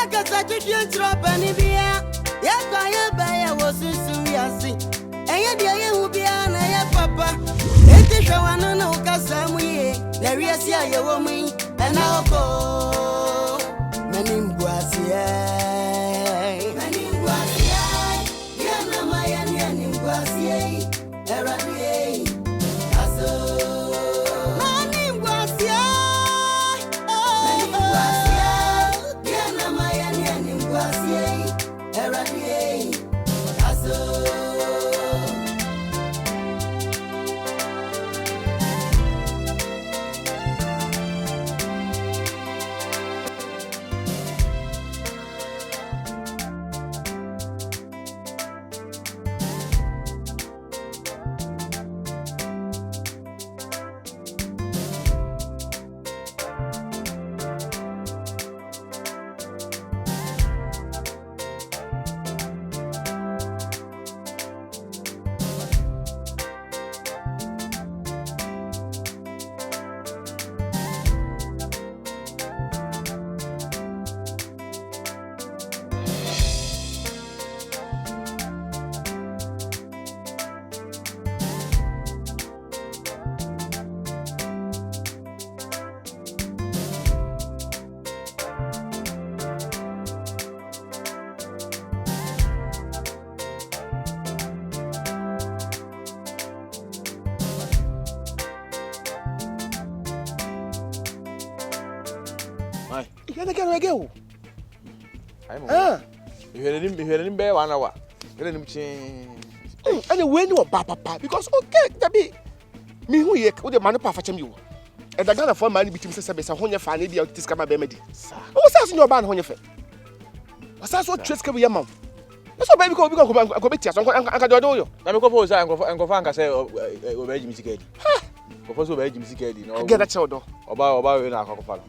kasa chichi drop any bia. Ya kwa ya ba ya wosusu ya si. Enye dia ye hu bia na ya papa. Eti hwa no kasa mu ye. Na wiase aye wo mu. Ena oko. Manimguasie. Manimguasie. Ya na maya ni manimguasie. Eradie. Aso. Manimguasie. Manimguasie. Ya na maya ni manimguasie. Eradie. Aso. You're going to go. You heard him bear 1 hour. Let him change. And the window of Papa, because okay, that be me who ye with the man of you. And I got a phone money between Sabes and Honya Fanny, the Tiscama Bemedy. What's that in your band, Honya? What's that what Trisca be your mom? That's what baby go to I can do you. I'm a propose and go find say, obey Jimmy. Propose obey Jimmy. Get that child. About in our coffin.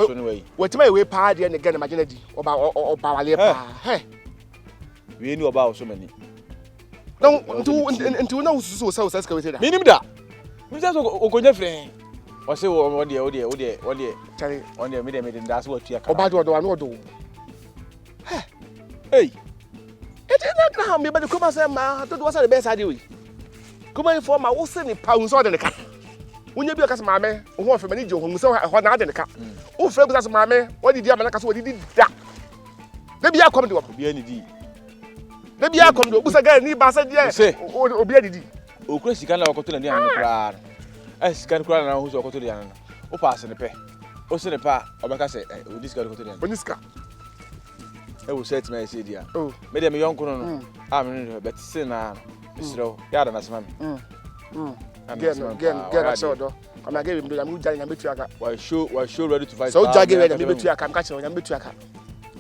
Anyway, what my way party and again imagine about Bawalepa. Hey, we knew about so many. No, into no so excavated. Minimum that. We just go different. Or say, oh dear, Charlie, on the medium, that's what you are about. What do I know do? Hey, it is not now, but the come and say, ma, that was the best idea. Come on for my old city pounds on the car. When you be a customer, who want for many Joe, who saw her not in the car. Oh, friend, that's my man. What did you have? What did that? Maybe I come to be any D. Maybe I come to who's again, need Bassett, yes, or be a D. Oh, Chris, you can't go to the end. As can cry now, who's go to the end. Oh, pass in the pay. Oh, send a pa, or like I say, this guy go to the end. When this car, I will say to my city. Oh, maybe I'm a young colonel. I'm in but sin now. So, yeah, that's man. Get a sword. I'm not giving him the I'm between. Why show ready to fight? So, Jaggy, I'm between. I'm catching on between.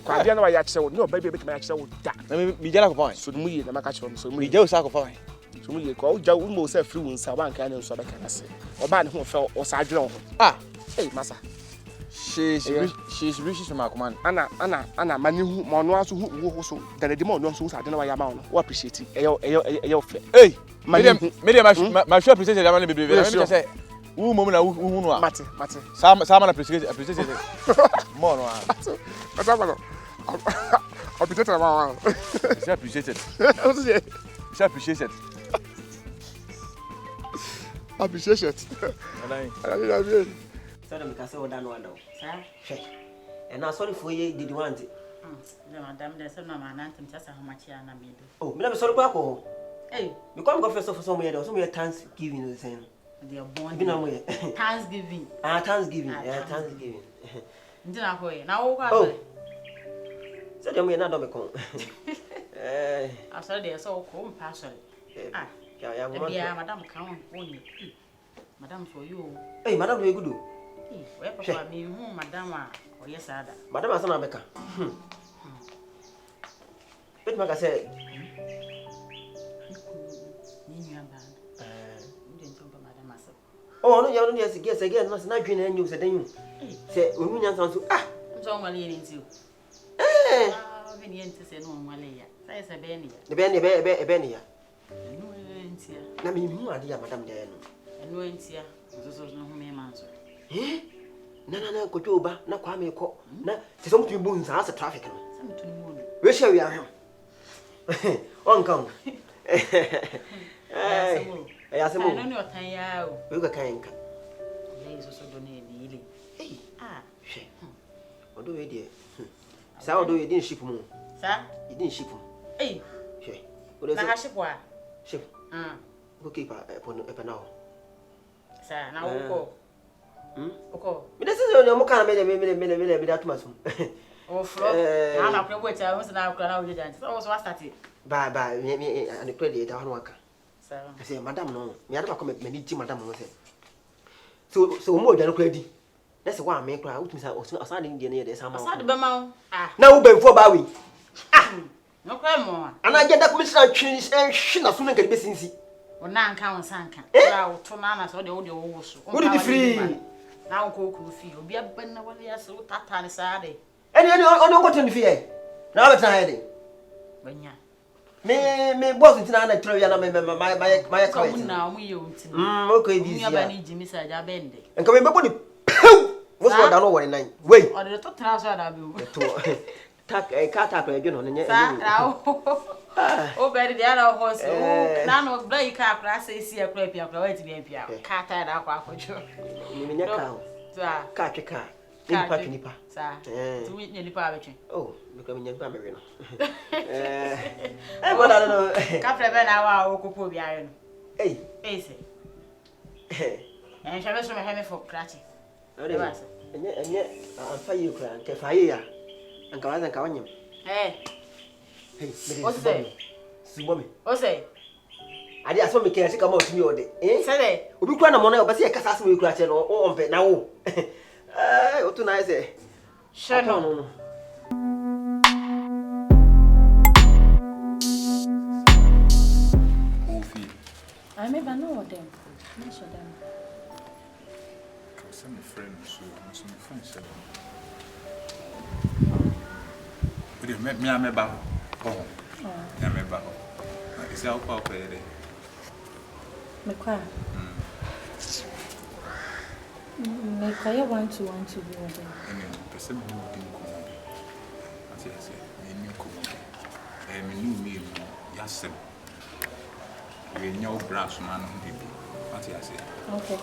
I don't know why I said no, baby, make my show that. Let me get a point. So, we and my catch on. So, we go sacrifice. So, we call Joe almost a few in Saban Cannon, so I can say. Or man who fell or side drone. Ah, hey, massa. She's rich from my command. Anna, my new Monoas who also that the demon knows I don't know why I'm on. What appreciate it. Hey, my shop appreciated. I'm going to be very say. Who moment who Matty. Someone appreciated it. More. What's up? She appreciated. She appreciated. Appreciate. So them can say what done one now. Sir. And I'm sorry for you did you want it? No, madam, there's no man and just how much I made. Oh, me never sorry for. Hey, you come go first for somewhere Thanksgiving the same. They are born in Thanksgiving. Thanksgiving. Thanksgiving. Now, oh. So them we not do me come. I saw they are so cool passion. Ah, yeah, madam count only. Madam for you. Hey, madam, we good. Where papa me whom madam or yes, Ada. Madam Asana Becca. But like I said, oh, no, you don't yes, guess again, not green and you said, then you say, when you answer to ah, I'm so well in you. Eh, I've been to say no one later. That's a Benny. The Benny. No, I mean, who are dear Madame Dan? And no, here, so no man answer. Eh? Na kojo ba na kwa me ko. Na se so mutumi bu nsa as traffic no. Se mutumi mu. We share we ahwe. On kan. Ya se mo. Na no otan ya o. We go kan nka. Le so so do na ni ile. Hwe. Odo we de. Sa odo we din ship mu. Sa? You din ship mu. Hwe. Odo Na ha ship wa? Ship. Go keep a now. Sa na wo ko. Oko. Me dey say no mo kan me that masum. O flo. Na na pro bocha, mo se na akra na wo jant. So so start. Ba me and the credit that one waka. Sa. I say madam no. Me ada come me need madam no say. So mo jare credit. That's why me kra utumi sa osan de ndie na ye dey sama. Osan de be ma wo. Na wo bemfo ba wi. No kwa mo. Ana je da commissioner twi hwe na so na gari besinsi. O na nka won sanka. Ra wo to na na so de wo wo so. Wo di free. Na wo ko fi. Obi aban na wale ya so tata ni sa de. Any on go to fi e. Na ba tan de. Banya. Me boss ntina na tro ya na my ko mun na mu ye unti. Okay this ya. Mu ya ba ni jimi sa ja bende. Enka me bebo ni. What's what da no worry nine. Wait. O de to tra so da bi o. To. Tak ka ta ko e no nye. Sa ra o be de ara ho so. Na no bla yi ka akra sa esi akra pia akra wa ti bi pia. Ka ta da akwa akwojo. Ni nya ka o. Sa. Ka tweka. Nipa twinipa. Sa. Tu wi nya nipa abetwe. Oh, me ka me nya nipa me we no. Go da no. Ka fra be na wa o kopo bi ayo no. Se. Shabe so me he me for krachi. Ore ba. Enye amfa yi kra nke fa yi ya. Anka wa zanka wanyem. Hey, Ose. Subo me. Ose. Ade aso me kira sika ma otumi ode. Sede. Obi kwa na mo na obase e kasa aso we kura che no o ompe na wo. Otu na ese. Shono. No. Ofi. I never know them. Not sure them. Cause I'm a friend, so my friends. But me I'm about. Oh. I'm about. Is that how pay it? Me kwa. Me kwa ya want to be with them. Person who didn't come. As I say, me come. Me knew me. Yes, we know brass man people. What I say? Okay.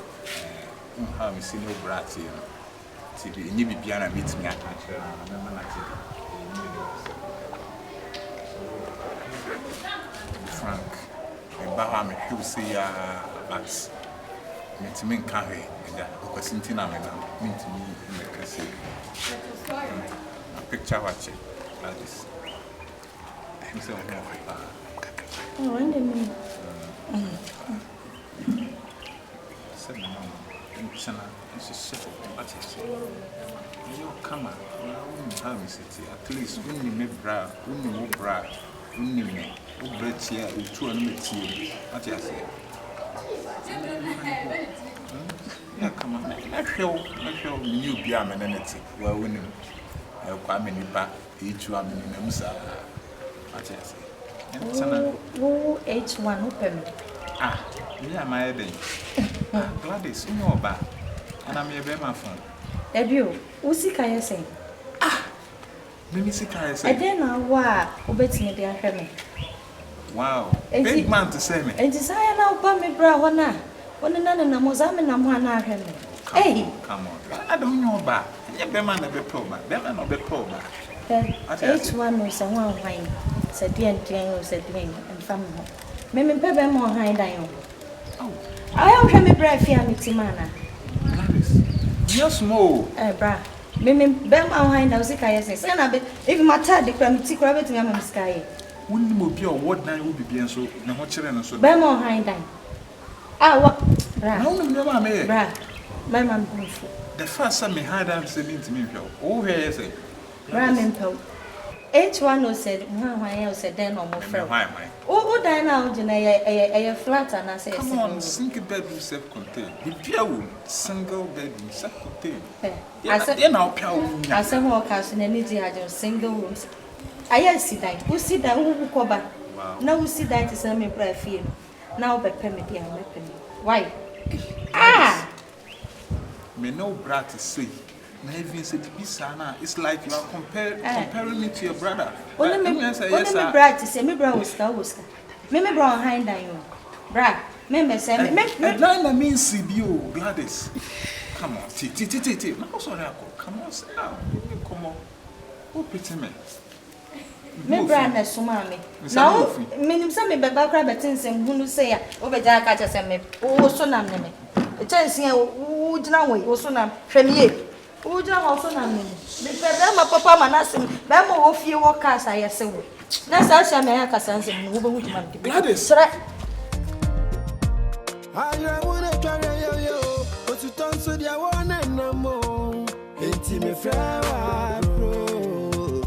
How me see no brass here. See, you be piano meet me at Frank, Baha me who see but meet me carry because in Tina mean to me in the castle. A picture watching like this. I'm so happy. Oh, when they mean. Said no, it's a ship of batches. You come out, how is it? At least when you make bra, when you bra, when you make bread here, you 200 tea. What I say? Yeah, come on. I feel you be a manatee. Well, when you come in back, each one in the Musa. What I say? Who H1 open? Yeah, my head. Gladys, you know about. And I'm your my phone. Ebio, who's he can say? Maybe see can say. I don't know why. Obetting the Ahame. Wow, big man to say me. And desire now, Bammy Bra, one and Mozambique, and one Ahame. Hey, come on. I don't know about. You be man, be poor, but them and be poor. H1 was a one wine, said the end, said Dwayne, and family. Maybe Pebble more high down. Oh, I have a bright family to manner. Yes, more. Bra. Maybe Bell behind the sick, I say, and I bet if my tad the crummy rabbit in the sky. Wouldn't you be a what night will be so? No more children, so Bell behind them. What? Bra, no, never may. Bra, my man. The first time me had them saying to me, oh, here is it. Ramen Poe. H1 said, why else said then or more friend. Oh, dine out in a flat and I say, come on, single bedroom self contained. The pure single bedroom self contained. I said, now, I said, walk house in any single rooms. I see that. Who see that? Who cover? Now, who see that is a me prayer field. Now, but permit the weapon. Why? Me no brat to say. na even say Bisana, it's like you are comparing me to your brother. Only me brother to say me brother was me brother behind you. Brother, me say me. And means CBO Gladys. Come on, T. No, sorry, come on, sit down. Come on. Oh, pity me. Me brand na suma me. Now, me say me baba kra betin sem hunu say ya. O be ja ka che me. O so nam ne me. E chance ya o gina we o so nam hwe me ye. O gina o so nam ne me. Me pe ma papa ma na sem. Be mo wo fie wo ka sa ye se wo. Na sa sha me ya ka san sem wo be hu ma de. Gladys. I wanna try yo, but you don't so dia wanna no more. Enti me fra bro.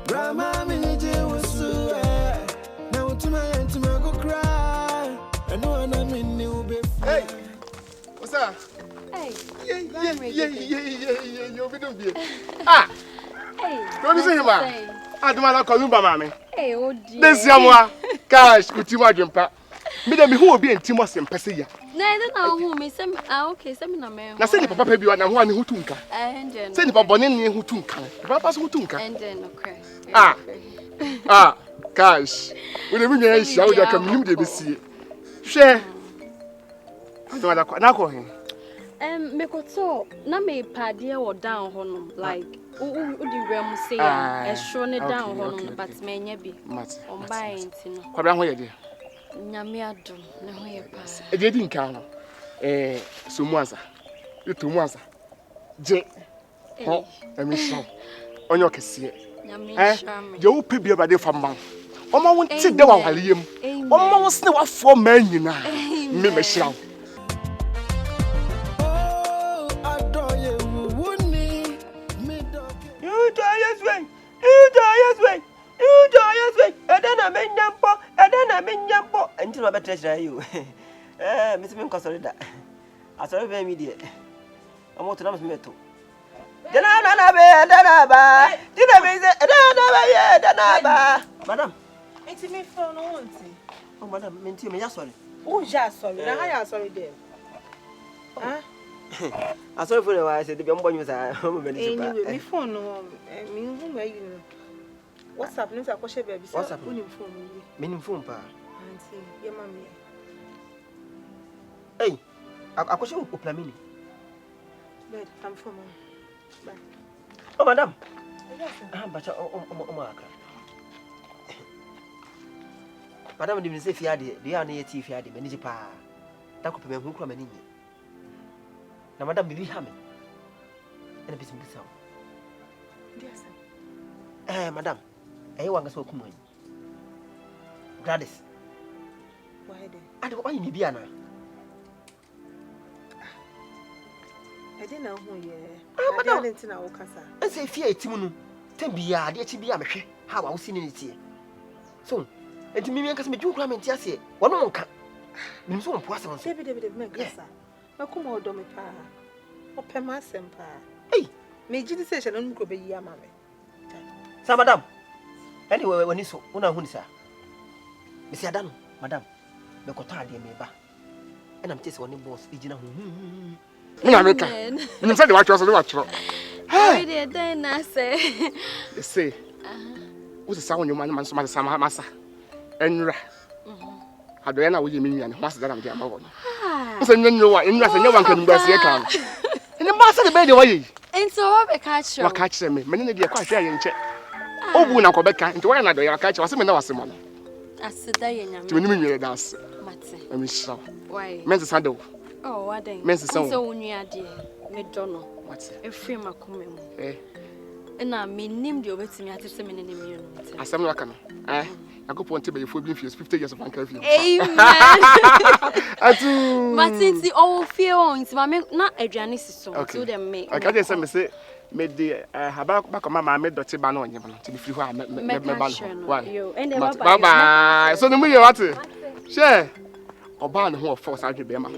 Grandma me je wusu na utuma yentuma go cry. I know I'm in new be. Hey. What's that? Hey. Yeah, you be doing be. Ah. Hey. Don't you say him ah. Aduma call you ba mama. Hey, oh dear. This yamwa. Cash kutima jumpa. Me dem who obi entimo sem pese ya. Na ide na hu me sem okay sem na me. Na say ni papa bi wa na ho ani hutu nka. Enje. Say ni papa bone ni hutu nka. Papa so hutu nka. Enje no crash. Ah, cash. We dem nya hia we ka minim de besie. Hwe. Aduma da na ko hin. Me koto na me pade wo down ho no like u di rem say ya e sure ne down ho no but me nya bi. On buy enti no. Kwabra ho ye de. Nyame adom ne ho ye pa. E de di nka no. So muansa. Eto muansa. Je. Ho, emi so. Onyo kese. Nyame shame. Je wo pe bia ba de fam. Oma won ti de wa waleyem. Oma wo sne wa fo ma nyina. Me me shira. Edena menyampo until my better you. Miss Min Cosolida. I saw very media. I'm what to know me too. Then I Madam. It's me for no one. Oh, Madam, mean to me, sorry. Oh, just sorry. Now I am sorry there. Huh? I saw for I said the young boy was anyway, me phone no me who may you. What's up? Let's go share baby. What's up? Meaning phone pa. Auntie, your mommy. Hey, I question Uplamini. Bed, I'm from. Bye. Oh, Madam. But Madam didn't say Fiadi, the only Fiadi, Menipa. That could be who come in. Now, Madam, be hammy. And a bit of sound. Yes, Madam. I want to so come on. Gladys. Why then? I don't want you to be Anna. I didn't know who you are. I didn't know Casa. I say, Fear Timon, Tembia, dear Tibia, how I was seen in it here. So, and to me, I can make you come and tell you, one more can. I'm so impossible. David, make Casa. I come out of my pa. Open my semper. Hey, may you say, I don't go be your mammy. Sir, Madam. Anyway, when you saw one of Hunsa, Miss Adam, Madam, the Cotard, dear neighbor. And I'm just one boss, Ejina. You said what you watch. Hey, dear, then I say. Say, what's the sound your man, Sama Massa? And how do I know what you mean? And what's that I'm getting over? So, you know what? In nothing, no one can bless your account. And the master the baby away. And so I catch you. What catch me? Many dear quite fair in check. Oh, when I go back into one another, I catch was a Simon. I said, I to me, dance. I'm sure. Why? Men's Sando. Oh, what then? Men's so near dear. Madonna. What's a free macum? Eh? And I mean, named you with me at the seminary. As some like I go point to be 50 years of curfew. Amen. But since the old fear on, not a Janice so to them make. I can't say. Made the back of my made the Tibano to be free. Why? Bye bye. So the movie what? Share. Or ban who force out to be a man.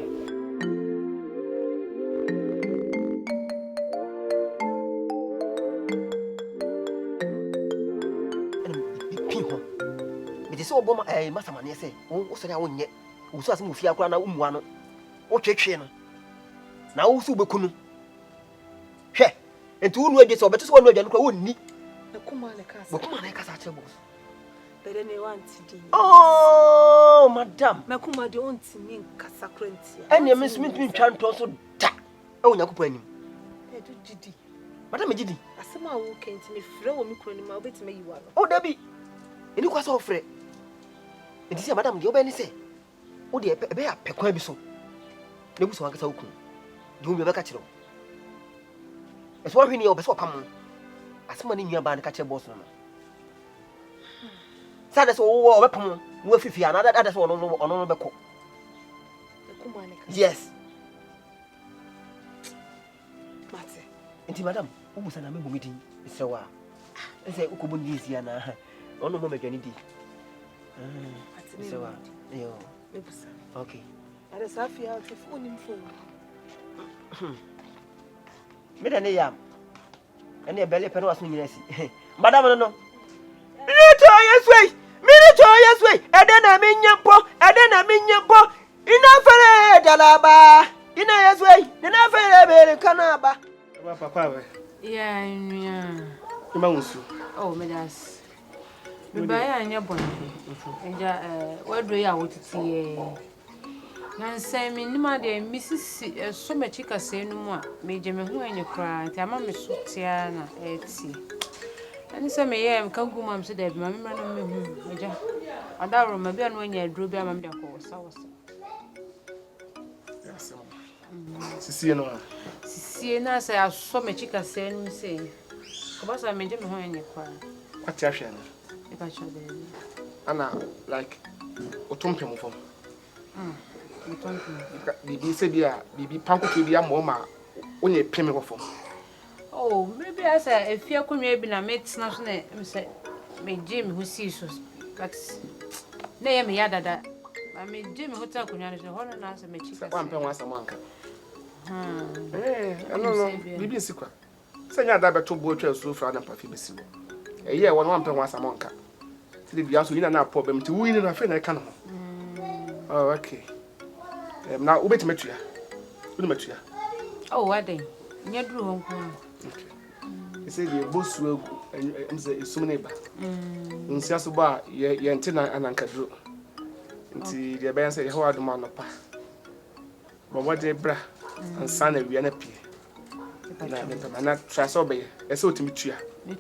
It is so bomb a master man, say, oh, so I won't yet. Who says Mufia Grana Umwana or Chechena. Now, Subakunu. enti wo nu adwe so obeto so wo nu adwe no kra wonni Kuma na kasa. Bakuma na kasa che boss. Bere ne wanti di. Oh, madam. Makuma de onti mi nkasa krenti. Ene me smith twa nto so da. E wo Nyankopon anim. E do didi. Madam gidi. Asema wo kenti me frɛ wo mi kro ni ma obetime yiwa no. Oh, Dabi. Eni kwa so frɛ. Enti se madam de obani se. Wo de ebe ya pekwan bi so. Ne buso wankasa wokun. De wo bi beka kire wo. Eso wa hwini ya obeso pam. Asema ni nua ba ne ka kire boss no. Sada so wo obepam wo afifi ana ada so ono beko. Makuma na kasa. Yes. Mate. Enti madam, wo busa na me bomidin. Isewa. Ese ukobo ni isi ana. Ono mo medwani di. Isewa. Yo. Me busa. Okay. Ada safia tefu ni mfo. Me da ne yam. Ene ebele pe no aso nyina si. Madam no. Minito yeswe. Minito yeswe. Ede na menyampo. Ina fere dalaba. Ina yeswe. Ina fere bere kanaba. Papa we. Yeah. Ima unsu. Oh, medas. Me ba ya anya bon. Enja wadro ya wotiti na nsɛm me nima de misisi so machi kase no mu a meje me ho anyi kra nti ama me so tia na eti ani sɛ me yɛ mka gu mam so da bi ma me mra no me hu meja adaro ma bia no anya aduro bi ama me de akɔ wasa Sisi no. sisi na sɛ aso machi kase no sɛ ko ba sa meje me ho anyi kra Ati ahwe na. e ba cha de Ana like otompem fom. Bibi se bia bibi panko to bia mo ma onye pem ko fom. Oh, maybe as a fear kunwe bi na metna so na me me gym who see so but na ye me yadada ma me gym ho ta kunwa no so hono na asa me chika Wa mpem wasa mo anka. No bibi sikwa. Senya da beto bo twa so fra na pafi besi wo. Eye won wa mpem wasa mo anka. Ti bia so yina na problem ti wo yina na fe na ka no. Oh, okay. Na ubeti metua. Unu metua. Oh, what then? Nya duru ho nko. Okay. Ese de bosu egu emze esum ne ba. Nsia so ba ye nte na anankaduro. Nti de be say ye ho aduma no pa. Bo wode bra ansa na wi na pie. Na ne pa na tra so be ese otimi tua.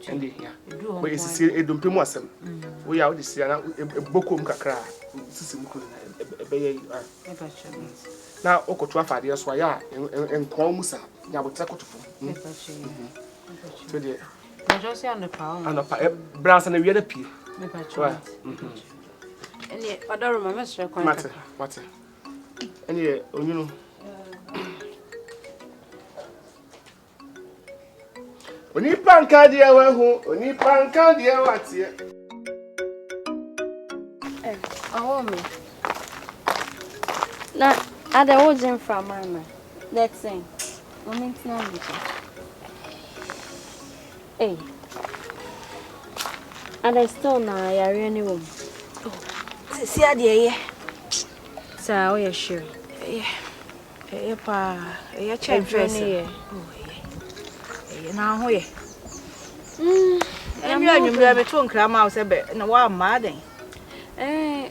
Ende hia. Bo esisi edumpemu asem. Wo ya wo de sia na ebokom kakra. Sisi mu kunu na ebeye na okoto afade so ya enkon musa ya botra kotofo so de na jo se anopa bransa na wiada pie me pa cho eni adoro ma mesre kwan mate eni onyunu oni panka de wa hu oni panka de wa tie me na ada wojin from mama let's sing moment na me eh ada still na yare ni wo Si ade ye. sa o ye sure Eh pa, eh che dress. Na ho ye. Emi anwumre me to nkra ma wo se be na wa ma den.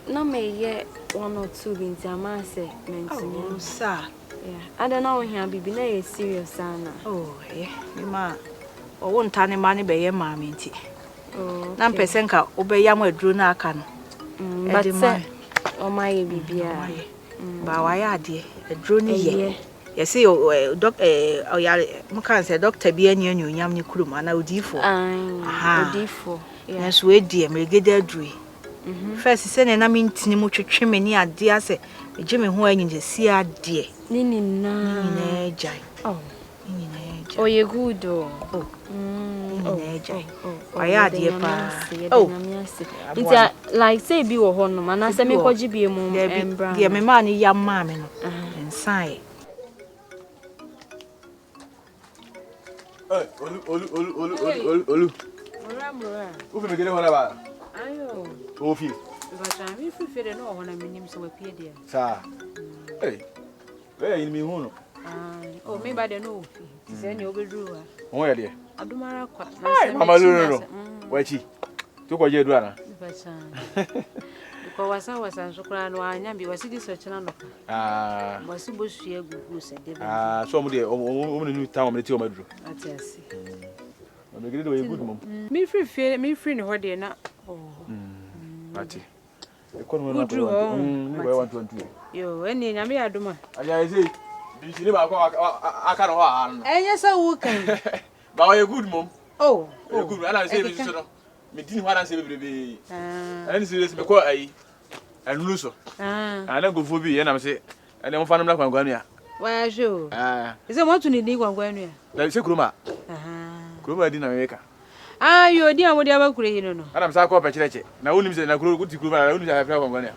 Na me ye 1 or 2 binti amase mentini. Oh, sir. Yeah. I don't know here bibi na ye serious ana. Oh, yeah. Me ma. O won tane ma ne be ye ma me nti. Oh. Na mpese nka obeyam aduro na aka no. But say o ma ye bibia. Ba wa ya ade aduro ni ye. Ye say doc o ya mo kan say doctor bi ani anyonyam ni kurum ana odifo. Odifo. Yeah. So e die megede aduro. First say na me ntini mu twetwe me ni ade ase eje me ho anyi si ade Nini na jai. Oh, nini na jai. Oh, you good oh. Nini na jai. Aya ade pa. Oh, it's like say bi wo ho no na say me koji bi mu embra. Dia me ma ni yam ma me no. Nsan. Hey, olu. Ora. Ufi me gele wala ba. Ayo. Ofi. Bacha mi fufere no ho na minim so wapie dia. Sa. Hey. Hey, ni mi hu no. Oh, me ba de no ofi. Ti se ni obeduru wa. Won ye de. Adumara kwa. Mama no. Wachi. To ko je do ana. Ko wasa nsukura no anya bi wasi di search na no. Wasi bosu egugu se de ba. So mo de o no town mo ti o maduro. Atiasi. O me gidi do ye good mom. Me free no ho de na. Ati. E ko no na ko. Ni boy 122. Yo, eni nyame aduma. Aya ese. Bi sini ba ko aka no ho a no. Enye sa wu kan. Ba o ye good mom. Oh. E good. Ana say bi so no. Me din ho ana say bebrebe. Ani serious me ko ayi. Anu so. Ana go fo bi ye na me say. Ene mo fa no na kwangwanu ya. Wa jo. Is it want to need kwangwanu ya? La se kuruma. Kuruma di na meka. Yo di amodi abakure hino no. Ana me sa ko pe kireche. Na woni me na kuro kuti kuruma na woni ja fa kwangwanu ya.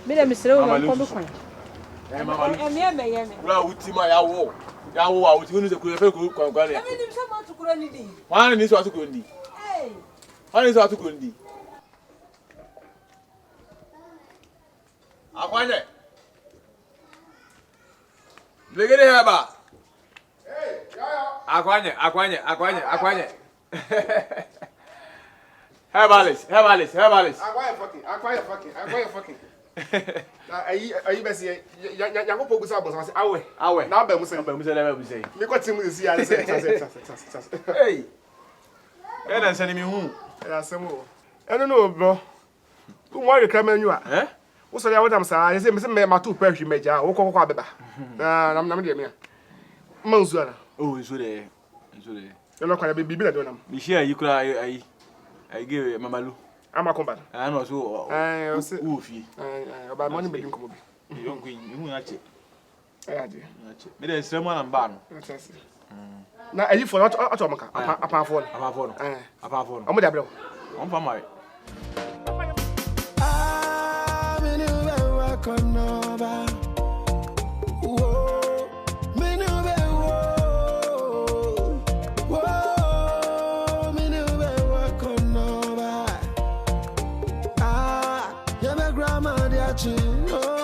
Me da misre wo ko be kwan. Mama lu. Eme. Ura uti ma ya wo. Ya wo wa uti woni se kuro fe kwangwanu ya. Emi nim se ma tukuro ni di. Wan ni so atukuro ndi. Wan so atukuro ndi. Akwanye. Blegede heba. Hey, yayo. Akwanye. Hebalis. Akwanye fucking. Ayi besi ya ko pogu sa bon sa awe. Na ba mu se. Me ko timu si ya se. Hey. E na nsani mi hu. Ya semo. Eno no bro. Tu mo rekla manu a. Wo so ya wodam sa ya se me matu pa hwi meja wo kokko abeba. Nam de me a. Ma nzu ana. Oh, nzu de. Eno kwa bibi na do nam. Mi share yi kura ayi. Ayi ge mamalu. Ama komba. No so. O se. Ufi. Ba mo ni bedin komo bi. Yon ko hu na che. Ade. Me de nsremu na mba no. Na ayi for auto maka apa for. Apa for. Omo de abre. On fa mai. Oh